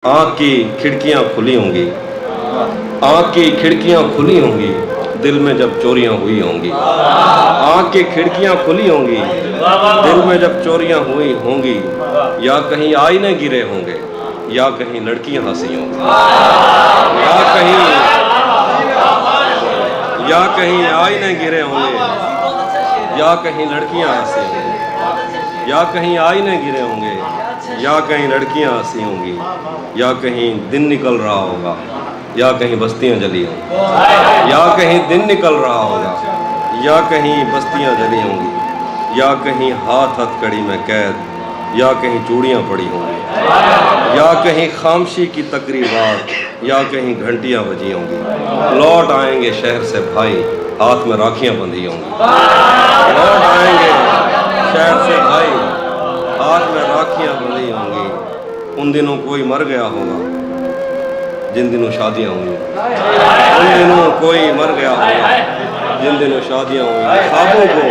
आँख की खिड़कियाँ खुली होंगी, आँख की खिड़कियाँ खुली होंगी, दिल में जब चोरियाँ हुई होंगी। आँख की खिड़कियाँ खुली होंगी, दिल में जब चोरियाँ हुई होंगी। या कहीं आईने गिरे होंगे, या कहीं लड़कियाँ हंसी होंगी। या कहीं आईने गिरे होंगे, या कहीं लड़कियाँ हंसी होंगी। या कहीं आईने गिरे होंगे, या कहीं लड़कियाँ हंसी होंगी। या कहीं दिन निकल रहा होगा, या कहीं बस्तियां जली होंगी। या कहीं दिन निकल रहा होगा, या कहीं बस्तियां जली होंगी। या कहीं हाथ हथकड़ी में कैद, या कहीं चूड़ियां पड़ी होंगी। या कहीं खामोशी की तकरीबात, या कहीं घंटियां बजी होंगी। लौट आएंगे शहर से भाई, हाथ में राखियां बंधी होंगी। लौट आएंगे शहर से भाई, हाथ में राखियां बंधी होंगी। उन दिनों कोई मर गया होगा जिन दिनों शादियां हुई। उन दिनों कोई मर गया होगा जिन दिनों शादियां हुई। ख्वाबों को